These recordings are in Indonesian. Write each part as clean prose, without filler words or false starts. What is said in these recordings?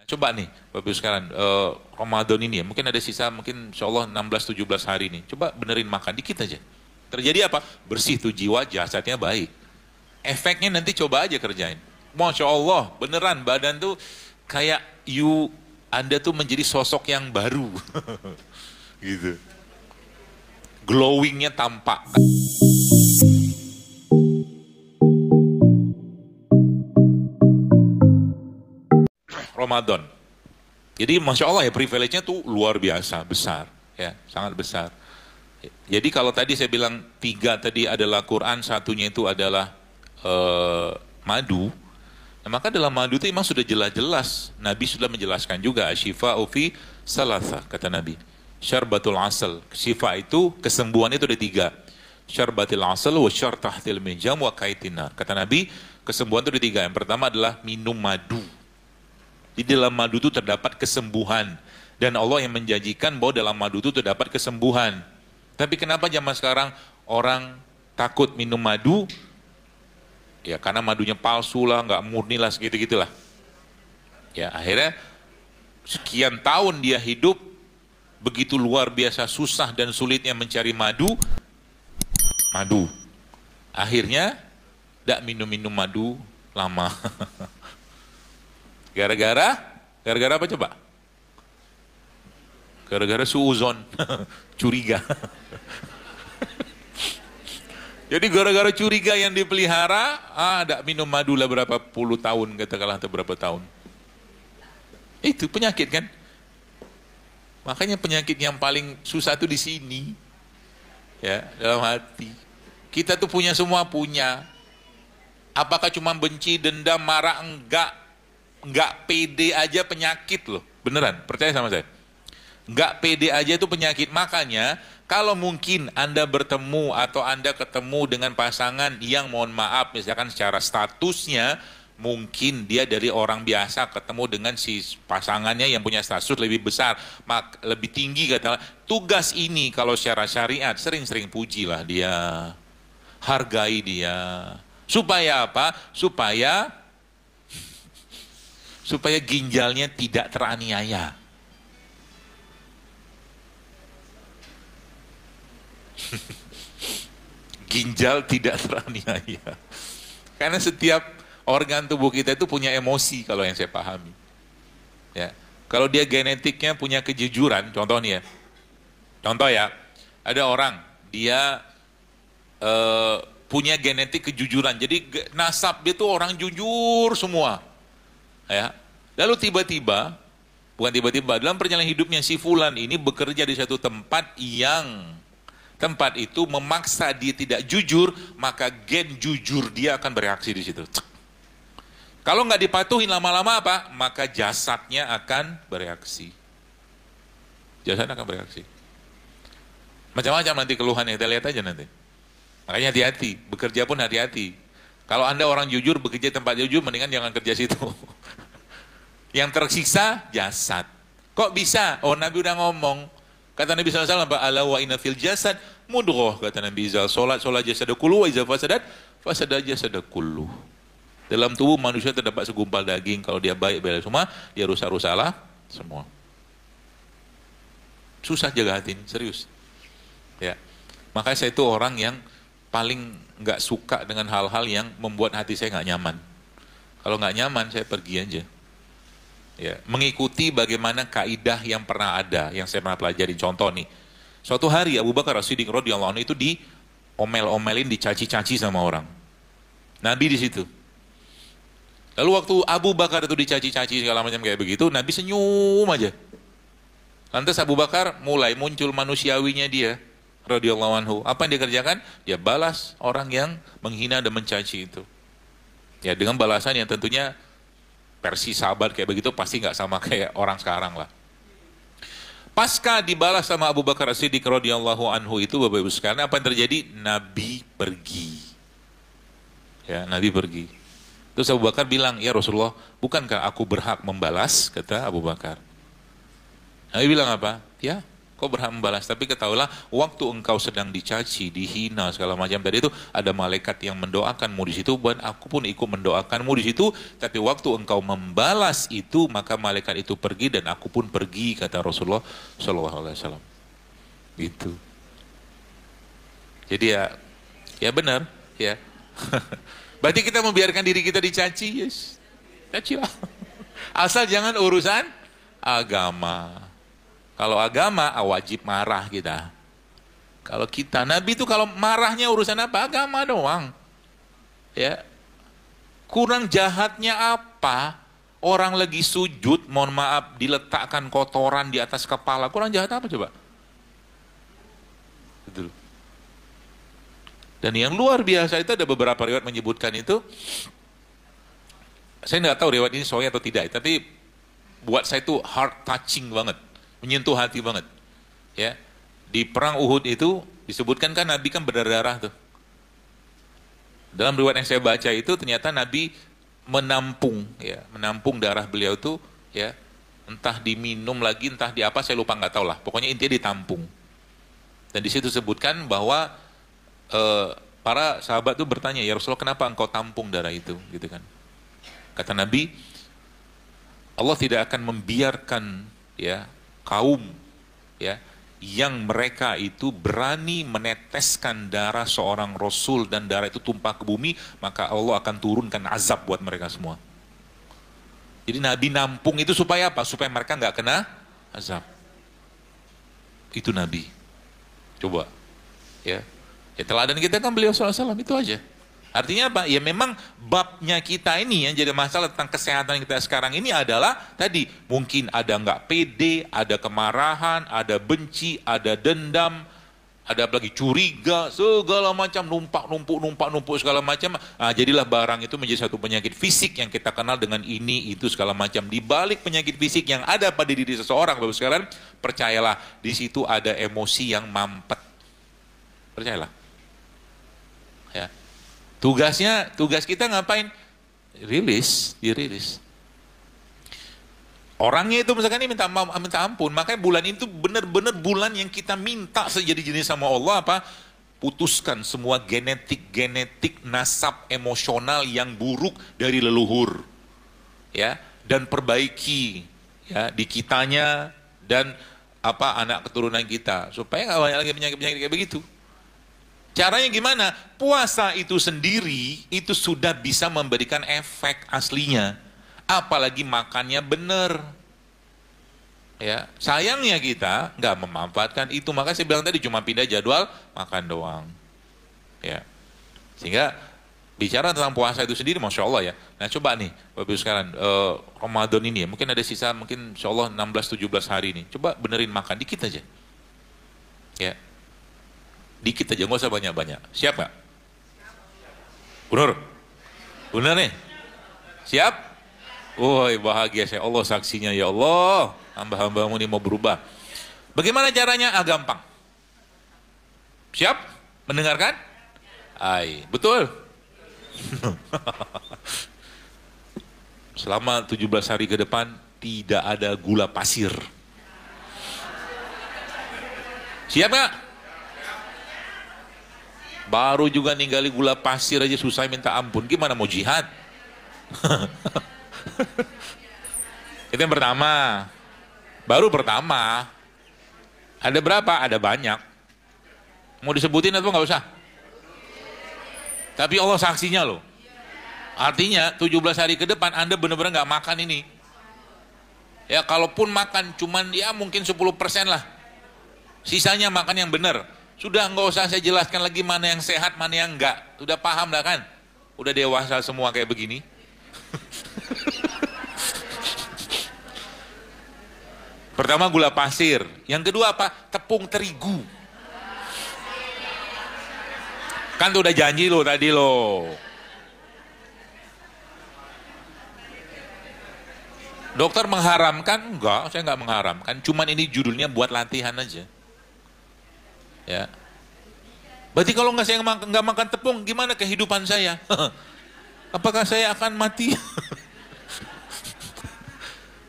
Coba nih, Bapak Ibu sekalian, Ramadan ini ya, mungkin ada sisa, mungkin insya Allah 16-17 hari nih. Coba benerin makan dikit aja. Terjadi apa? Bersih tuh jiwa, jasadnya baik. Efeknya nanti coba aja kerjain. Masya Allah, beneran badan tuh kayak Anda tuh menjadi sosok yang baru. Gitu. Glowingnya tampak. Ramadan. Jadi Masya Allah ya privilege-nya tuh luar biasa, besar. Ya, sangat besar. Jadi kalau tadi saya bilang 3 tadi adalah Quran, satunya itu adalah madu. Nah, maka dalam madu itu memang sudah jelas-jelas. Nabi sudah menjelaskan juga, Syifa ufi salatha, kata Nabi. Syarbatul asal. Syifa itu, kesembuhan itu ada 3. Syarbatil asal wa syartahtil minjam wa kaitina. Kata Nabi, kesembuhan itu ada 3. Yang pertama adalah minum madu. Di dalam madu itu terdapat kesembuhan. Dan Allah yang menjanjikan bahwa dalam madu itu terdapat kesembuhan. Tapi kenapa zaman sekarang orang takut minum madu? Ya karena madunya palsu lah, nggak murni lah, segitu-gitulah. Ya akhirnya sekian tahun dia hidup, begitu luar biasa susah dan sulitnya mencari madu. Akhirnya tidak minum-minum madu lama. Gara-gara apa coba? Gara-gara suuzon, curiga. Jadi gara-gara curiga yang dipelihara, tidak minum madu lah berapa puluh tahun, katakanlah atau berapa tahun. Itu penyakit kan? Makanya penyakit yang paling susah itu di sini. Ya, dalam hati. Kita tuh punya semua, punya. Apakah cuma benci, dendam, marah? Enggak pede aja penyakit loh. Beneran, percaya sama saya. Enggak pede aja itu penyakit. Makanya kalau mungkin Anda bertemu atau Anda ketemu dengan pasangan yang mohon maaf misalkan secara statusnya mungkin dia dari orang biasa ketemu dengan si pasangannya yang punya status lebih besar, lebih tinggi katakanlah. Tugas ini kalau secara syariat sering-sering pujilah dia. Hargai dia. Supaya apa? Supaya ginjalnya tidak teraniaya. Ginjal tidak teraniaya. Karena setiap organ tubuh kita itu punya emosi kalau yang saya pahami. Ya. Kalau dia genetiknya punya kejujuran, contoh nih ya. Contoh ya, ada orang dia punya genetik kejujuran. Jadi nasab dia tuh orang jujur semua. Ya. Lalu tiba-tiba, bukan tiba-tiba, dalam perjalanan hidupnya si fulan ini bekerja di satu tempat yang tempat itu memaksa dia tidak jujur, maka gen jujur dia akan bereaksi di situ. Kalau nggak dipatuhin lama-lama apa? Maka jasadnya akan bereaksi. Jasadnya akan bereaksi. Macam-macam nanti keluhannya, kita lihat aja nanti. Makanya hati-hati, bekerja pun hati-hati. Kalau Anda orang jujur, bekerja di tempat jujur, mendingan jangan kerja situ. Yang tersiksa, jasad. Kok bisa? Oh Nabi udah ngomong. Kata Nabi SAW, ala wa inna fil jasad mudghah. Kata Nabi, izal sholat jasada kullu, wa izal fasadat jasada kullu. Dalam tubuh manusia terdapat segumpal daging. Kalau dia baik semua, dia rusak-rusaklah semua. Susah jaga hati ini, serius. Ya. Makanya saya itu orang yang paling nggak suka dengan hal-hal yang membuat hati saya nggak nyaman. Kalau nggak nyaman, saya pergi aja. Ya, mengikuti bagaimana kaidah yang pernah ada, yang saya pernah pelajari. Contoh nih, suatu hari Abu Bakar As-Siddiq radhiyallahu anhu itu diomel-omelin, dicaci-caci sama orang. Nabi di situ. Lalu waktu Abu Bakar itu dicaci-caci segala macam kayak begitu, Nabi senyum aja. Lantas Abu Bakar mulai muncul manusiawinya dia, radhiyallahu anhu. Apa yang dia kerjakan? Dia balas orang yang menghina dan mencaci itu. Ya dengan balasan yang tentunya versi sahabat kayak begitu pasti nggak sama kayak orang sekarang lah. Pasca dibalas sama Abu Bakar As-Siddiq radhiyallahu anhu itu, Bapak Ibu sekalian, apa yang terjadi? Nabi pergi. Ya, Nabi pergi. Terus Abu Bakar bilang, ya Rasulullah, bukankah aku berhak membalas? Kata Abu Bakar. Nabi bilang apa? Ya, Kau berhak membalas. Tapi ketahuilah, waktu engkau sedang dicaci, dihina, segala macam tadi itu, ada malaikat yang mendoakanmu di situ, dan aku pun ikut mendoakanmu di situ. Tapi waktu engkau membalas itu, maka malaikat itu pergi dan aku pun pergi, kata Rasulullah SAW. Gitu. Jadi ya benar, ya. Berarti kita membiarkan diri kita dicaci, yes. Cacilah. Asal jangan urusan agama. Kalau agama, wajib marah kita. Kalau kita, Nabi itu kalau marahnya urusan apa? Agama doang. Ya. Kurang jahatnya apa? Orang lagi sujud, mohon maaf, diletakkan kotoran di atas kepala. Kurang jahat apa coba? Betul. Dan yang luar biasa itu ada beberapa riwayat menyebutkan itu. Saya nggak tahu riwayat ini sahih atau tidak, tapi buat saya itu heart touching banget. Menyentuh hati banget. Ya. Di perang Uhud itu disebutkan kan Nabi kan berdarah tuh. Dalam riwayat yang saya baca itu ternyata Nabi menampung darah beliau itu, ya, entah diminum lagi, entah di apa, saya lupa, nggak tahu lah. Pokoknya intinya ditampung. Dan di situ sebutkan bahwa para sahabat itu bertanya, ya Rasulullah, kenapa engkau tampung darah itu, gitu kan? Kata Nabi, Allah tidak akan membiarkan, ya, kaum, ya, yang mereka itu berani meneteskan darah seorang Rasul dan darah itu tumpah ke bumi, maka Allah akan turunkan azab buat mereka semua. Jadi Nabi nampung itu supaya apa? Supaya mereka nggak kena azab. Itu Nabi. Coba, ya. Ya teladan kita kan beliau SAW, itu aja. Artinya apa? Ya memang babnya kita ini yang jadi masalah tentang kesehatan kita sekarang ini adalah tadi mungkin ada nggak pede, ada kemarahan, ada benci, ada dendam, ada apalagi curiga, segala macam numpuk segala macam. Nah, jadilah barang itu menjadi satu penyakit fisik yang kita kenal dengan ini itu segala macam. Di balik penyakit fisik yang ada pada diri seseorang, Bapak sekalian, percayalah di situ ada emosi yang mampet. Percayalah. Ya. Tugas kita ngapain? Dirilis. Orangnya itu misalkan ini minta ampun, makanya bulan itu benar-benar bulan yang kita minta sejadi jenis sama Allah apa? Putuskan semua genetik nasab emosional yang buruk dari leluhur, ya, dan perbaiki, ya, di kitanya dan apa anak keturunan kita supaya nggak banyak lagi penyakit kayak begitu. Caranya gimana? Puasa itu sendiri itu sudah bisa memberikan efek aslinya. Apalagi makannya benar. Ya, sayangnya kita nggak memanfaatkan itu. Maka saya bilang tadi cuma pindah jadwal makan doang. Ya. Sehingga bicara tentang puasa itu sendiri, Masya Allah ya. Nah coba nih, Bapak Ibu sekalian, Ramadan ini ya, mungkin ada sisa mungkin Insya Allah 16-17 hari ini. Coba benerin makan dikit aja. Ya. Dikit aja, nggak usah banyak-banyak. Siap nggak? Bener nih? Siap? Woi, bahagia saya, Allah saksinya, ya Allah, hamba-hambamu ini mau berubah. Bagaimana caranya? Gampang. Siap? Mendengarkan? Betul? Selama 17 hari ke depan tidak ada gula pasir. Siap nggak? Baru juga ninggali gula pasir aja susah minta ampun. Gimana mau jihad? Itu yang pertama. Baru pertama. Ada berapa? Ada banyak. Mau disebutin atau nggak usah? Tapi Allah saksinya loh. Artinya 17 hari ke depan Anda benar-benar nggak makan ini. Ya kalaupun makan cuman ya mungkin 10% lah. Sisanya makan yang benar. Sudah nggak usah saya jelaskan lagi mana yang sehat, mana yang enggak. Sudah paham lah kan? Udah dewasa semua kayak begini. Pertama gula pasir. Yang kedua apa? Tepung terigu. Kan tuh udah janji lo tadi lo. Dokter mengharamkan? Enggak, saya nggak mengharamkan. Cuman ini judulnya buat latihan aja. Ya, berarti kalau saya nggak makan tepung, gimana kehidupan saya? Apakah saya akan mati?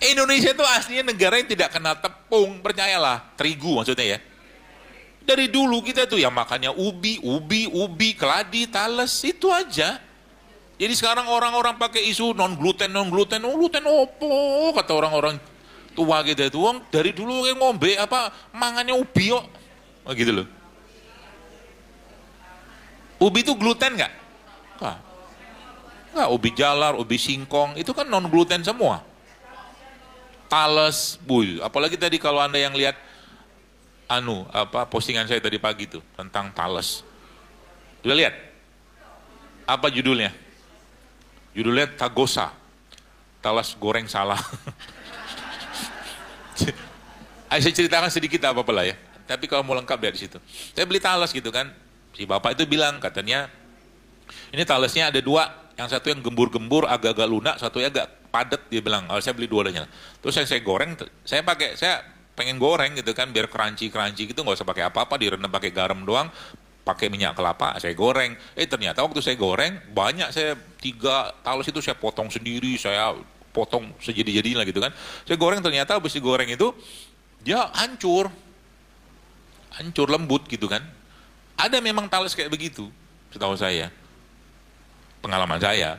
Indonesia itu aslinya negara yang tidak kenal tepung. tepung, percayalah, terigu maksudnya ya. Dari dulu kita tuh yang makannya ubi, keladi, talas, itu aja. Jadi sekarang orang-orang pakai isu non gluten, oh gluten opo, kata orang-orang tua gitu itu. Wong dari dulu kayak ngombe apa mangannya ubi kok. Oh, gitu loh. Ubi itu gluten nggak? Nggak, ubi jalar, ubi singkong, itu kan non gluten semua. Talas, apalagi tadi kalau Anda yang lihat postingan saya tadi pagi tuh tentang talas. Udah lihat? Apa judulnya? Judulnya Tagosa. Talas goreng salah. Saya ceritakan sedikit apa-apa lah ya. Tapi kalau mau lengkap lihat di situ. Saya beli talas gitu kan. Si bapak itu bilang katanya ini talasnya ada dua, yang satu yang gembur-gembur agak-agak lunak, satu agak padat, dia bilang. Saya beli dua-duanya. Terus saya goreng, saya pengen goreng gitu kan biar crunchy gitu, nggak usah pakai apa-apa, direndam pakai garam doang, pakai minyak kelapa, saya goreng. Ternyata waktu saya goreng banyak, saya 3 talas itu saya potong sendiri, saya potong sejadi-jadinya gitu kan. Saya goreng, ternyata habis digoreng itu dia hancur lembut gitu kan. Ada memang talas kayak begitu, setahu saya, pengalaman saya.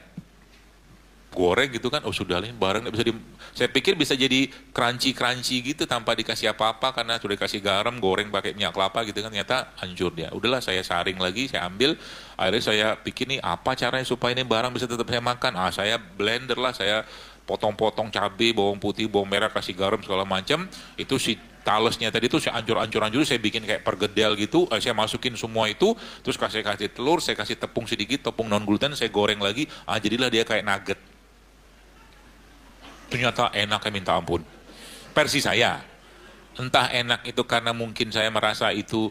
Goreng gitu kan, sudah lah barang bisa saya pikir bisa jadi crunchy gitu tanpa dikasih apa-apa karena sudah dikasih garam, goreng pakai minyak kelapa gitu kan, ternyata hancur dia. Udahlah saya saring lagi, saya ambil, akhirnya saya pikir nih apa caranya supaya ini barang bisa tetap saya makan. Saya blender lah, saya potong-potong cabai, bawang putih, bawang merah, kasih garam segala macam. Itu si talasnya tadi itu saya ancur-ancur, saya bikin kayak pergedel gitu, saya masukin semua itu, terus kasih telur, saya kasih tepung sedikit, tepung non gluten, saya goreng lagi, jadilah dia kayak nugget. Ternyata enaknya minta ampun. Versi saya, entah enak itu karena mungkin saya merasa itu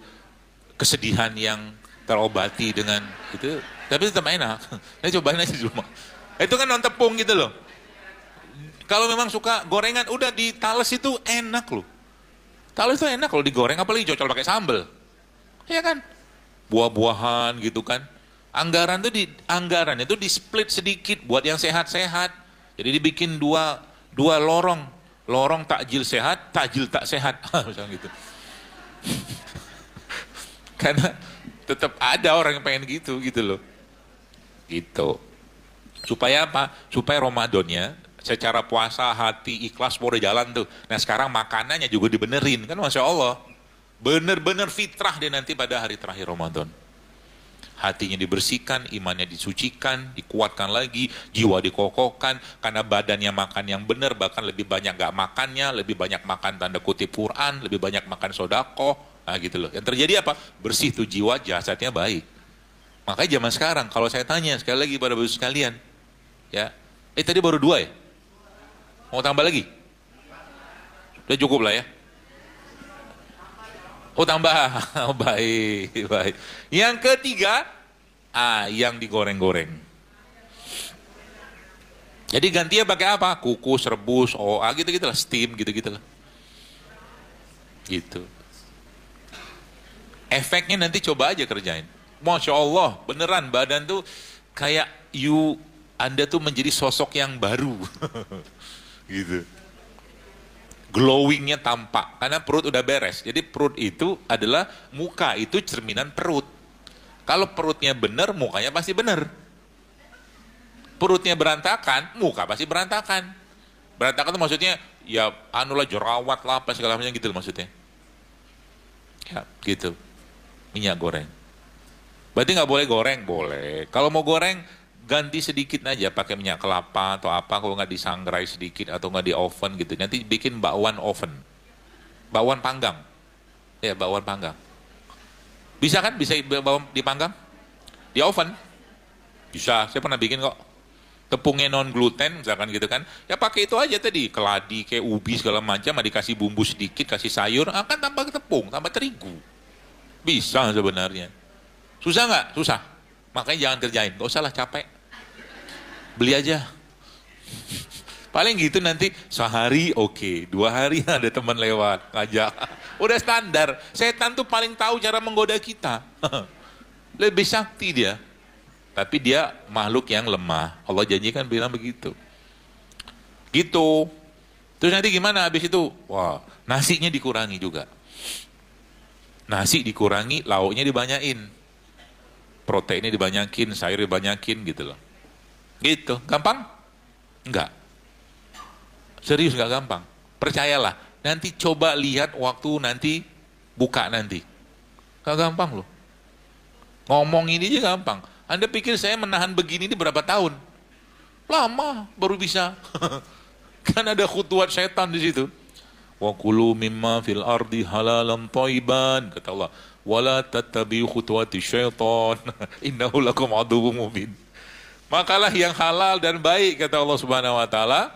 kesedihan yang terobati dengan itu, tapi tetap enak. Saya cobain aja di rumah. Itu kan non tepung gitu loh. Kalau memang suka gorengan, udah di talas itu enak loh. Talas itu enak kalau digoreng, apalagi cocol pakai sambal. Iya kan? Buah-buahan gitu kan. Anggaran itu di split sedikit buat yang sehat-sehat. Jadi dibikin dua lorong takjil sehat, takjil tak sehat, misalnya gitu. Karena tetap ada orang yang pengen gitu loh. Gitu. Supaya apa? Supaya Ramadannya secara puasa, hati, ikhlas boleh jalan tuh. Nah sekarang makanannya juga dibenerin, kan Masya Allah. Bener-bener fitrah dia nanti pada hari terakhir Ramadan. Hatinya dibersihkan, imannya disucikan, dikuatkan lagi, jiwa dikokohkan, karena badannya makan yang benar, bahkan lebih banyak gak makannya, lebih banyak makan tanda kutip Quran, lebih banyak makan sodako, nah gitu loh. Yang terjadi apa? Bersih tuh jiwa, jasadnya baik. Makanya zaman sekarang, kalau saya tanya sekali lagi pada bapak sekalian, ya, tadi baru 2 ya? Mau tambah lagi? Udah cukup lah ya? Tambah. Baik. Yang ketiga, yang digoreng-goreng. Jadi gantinya pakai apa? Kukus, rebus, gitu-gitu lah, steam gitu-gitu lah. Gitu. Efeknya nanti coba aja kerjain. Masya Allah, beneran badan tuh kayak Anda tuh menjadi sosok yang baru. Gitu. Glowingnya tampak, karena perut udah beres. Jadi perut itu adalah, muka itu cerminan perut. Kalau perutnya benar, mukanya pasti benar. Perutnya berantakan, muka pasti berantakan. Berantakan itu maksudnya, ya jerawat lah, apa segala macam gitu maksudnya. Ya, gitu. Minyak goreng. Berarti nggak boleh goreng? Boleh. Kalau mau goreng, ganti sedikit aja pakai minyak kelapa atau apa, kalau nggak disangrai sedikit atau nggak di oven gitu. Nanti bikin bakwan oven, bakwan panggang, ya bakwan panggang. Bisa kan? Bisa bakwan dipanggang di oven? Bisa. Saya pernah bikin kok. Tepungnya non gluten, misalkan gitu kan? Ya pakai itu aja tadi, keladi kayak ubi segala macam, dikasih bumbu sedikit, kasih sayur, akan tambah tepung, tambah terigu. Bisa sebenarnya. Susah nggak? Susah. Makanya jangan kerjain. Gak usah lah capek. Beli aja. Paling gitu nanti sehari oke. 2 hari ada teman lewat ngajak. Udah standar. Setan tuh paling tahu cara menggoda kita. Lebih sakti dia. Tapi dia makhluk yang lemah. Allah janjikan bilang begitu. Gitu. Terus nanti gimana habis itu? Wah, nasinya dikurangi juga. Nasi dikurangi, lauknya dibanyakin. Proteinnya dibanyakin, sayur dibanyakin gitu loh. Gitu, gampang? Enggak. Serius enggak gampang. Percayalah, nanti coba lihat waktu nanti buka nanti. Enggak gampang loh. Ngomong ini aja gampang. Anda pikir saya menahan begini ini berapa tahun? Lama baru bisa. Kan ada khutuat setan di situ. Wa kulu mimma fil ardi halalan thayyiban, kata Allah. Wala tattabi'u khutuwati syaitan. Innahu lakum aduwwum mubin. Makalah yang halal dan baik, kata Allah Subhanahu wa taala,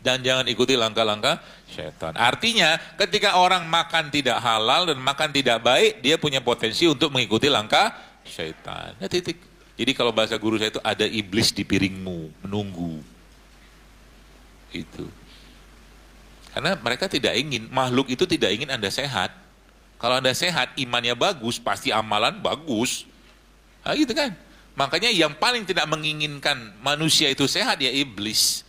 dan jangan ikuti langkah-langkah syaitan. Artinya, ketika orang makan tidak halal dan makan tidak baik, dia punya potensi untuk mengikuti langkah syaitan. Ya, titik. Jadi kalau bahasa guru saya itu ada iblis di piringmu menunggu. Itu. Karena mereka tidak ingin, makhluk itu tidak ingin Anda sehat. Kalau Anda sehat, imannya bagus, pasti amalan bagus. Nah, gitu kan. Makanya yang paling tidak menginginkan manusia itu sehat ya iblis.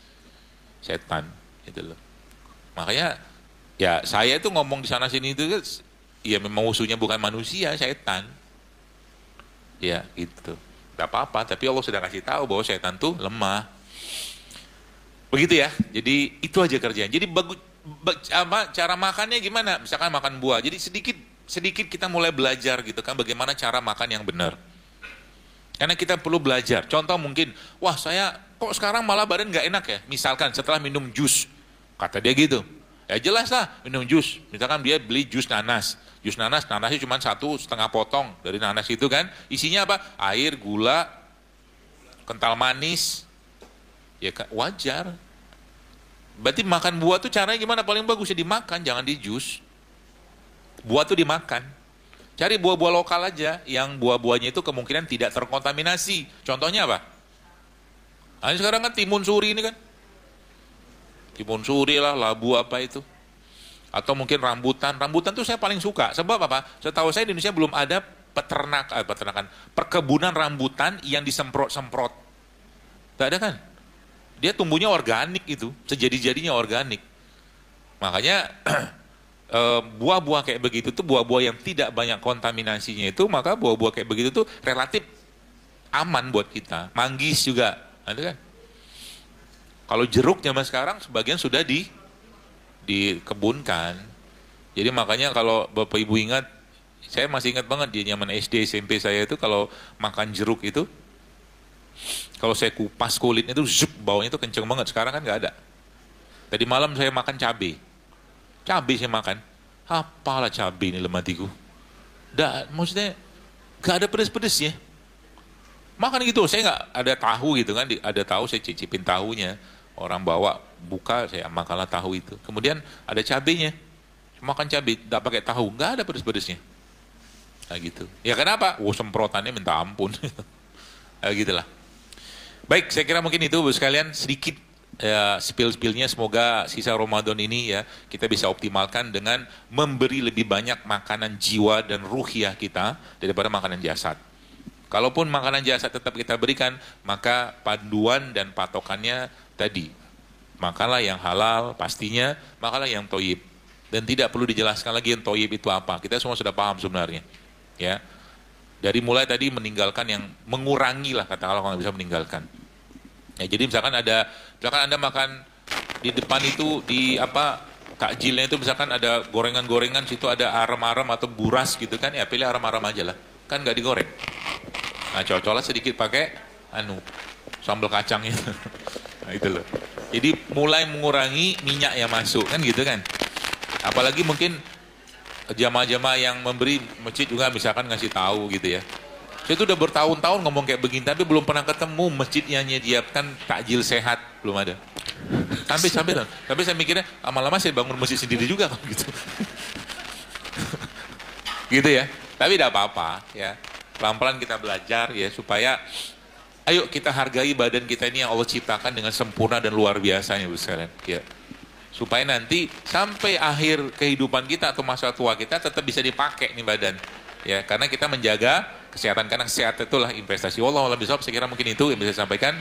Setan. Gitu loh. Makanya ya saya itu ngomong di sana sini itu ya memang musuhnya bukan manusia, setan. Ya gitu. Tidak apa-apa, tapi Allah sudah kasih tahu bahwa setan itu lemah. Begitu ya. Jadi itu aja kerjaan. Jadi cara makannya gimana? Misalkan makan buah. Jadi sedikit kita mulai belajar gitu kan bagaimana cara makan yang benar. Karena kita perlu belajar. Contoh mungkin, wah saya kok sekarang malah badan nggak enak ya. Misalkan setelah minum jus, kata dia gitu. Ya jelas lah minum jus. Misalkan dia beli jus nanas. Jus nanas, nanasnya cuma 1,5 potong dari nanas itu kan. Isinya apa? Air, gula, kental manis. Ya wajar. Berarti makan buah tuh caranya gimana? Paling bagus ya dimakan, jangan di jus. Buah tuh dimakan. Cari buah-buah lokal aja, yang buah-buahnya itu kemungkinan tidak terkontaminasi. Contohnya apa? Nah, sekarang kan timun suri ini kan. Timun suri lah, labu apa itu. Atau mungkin rambutan. Rambutan tuh saya paling suka. Sebab apa? Setahu saya di Indonesia belum ada perkebunan rambutan yang disemprot-semprot. Tidak ada kan? Dia tumbuhnya organik itu, sejadi-jadinya organik. Makanya buah-buah kayak begitu tuh buah-buah yang tidak banyak kontaminasinya itu, maka buah-buah kayak begitu tuh relatif aman buat kita. Manggis juga, ada kan? Kalau jeruk zaman sekarang sebagian sudah dikebunkan. Jadi makanya kalau Bapak Ibu ingat, saya masih ingat banget di zaman SD SMP saya itu kalau makan jeruk itu, kalau saya kupas kulitnya itu zup, baunya itu kenceng banget. Sekarang kan nggak ada. Tadi malam saya makan cabai saya makan. Apalah cabai ini lematiku. Maksudnya nggak ada pedes-pedesnya. Makan gitu, saya nggak ada tahu gitu kan. Ada tahu, saya cicipin tahunya. Orang bawa, buka, saya makanlah tahu itu. Kemudian ada cabainya. Makan cabai, nggak pakai tahu. Nggak ada pedes-pedesnya. Nah gitu. Ya kenapa? Semprotannya minta ampun. Nah, gitulah. Baik, saya kira mungkin itu Bu sekalian sedikit spill-spillnya. Semoga sisa Ramadan ini ya kita bisa optimalkan dengan memberi lebih banyak makanan jiwa dan ruhiyah kita daripada makanan jasad. Kalaupun makanan jasad tetap kita berikan, maka panduan dan patokannya tadi, makanlah yang halal pastinya, makanlah yang toyib. Dan tidak perlu dijelaskan lagi yang toyib itu apa. Kita semua sudah paham sebenarnya. Ya, dari mulai tadi meninggalkan yang mengurangi lah katakanlah kalau nggak bisa meninggalkan. Ya, jadi misalkan Anda makan di depan itu di takjilnya itu misalkan ada gorengan-gorengan, situ ada arem-arem atau buras gitu kan, ya pilih arem-arem aja lah, kan nggak digoreng. Nah cocoklah sedikit pakai sambal kacang itu. Nah itu loh. Jadi mulai mengurangi minyak yang masuk kan gitu kan. Apalagi mungkin jamaah-jamaah yang memberi masjid juga misalkan ngasih tahu gitu ya. Saya itu udah bertahun-tahun ngomong kayak begini, tapi belum pernah ketemu masjid yang menyiapkan takjil sehat, belum ada. Sampai saya mikirnya lama-lama saya bangun masjid sendiri juga kalau gitu. Gitu ya. Tapi tidak apa-apa ya. Pelan-pelan kita belajar ya supaya ayo kita hargai badan kita ini yang Allah ciptakan dengan sempurna dan luar biasanya Bu sekalian. Ya. Supaya nanti sampai akhir kehidupan kita atau masa tua kita tetap bisa dipakai nih badan. Ya, karena kita menjaga kesehatan, karena kesehatan itulah investasi. Wallahu a'lam bishawab. Saya kira mungkin itu yang bisa saya sampaikan.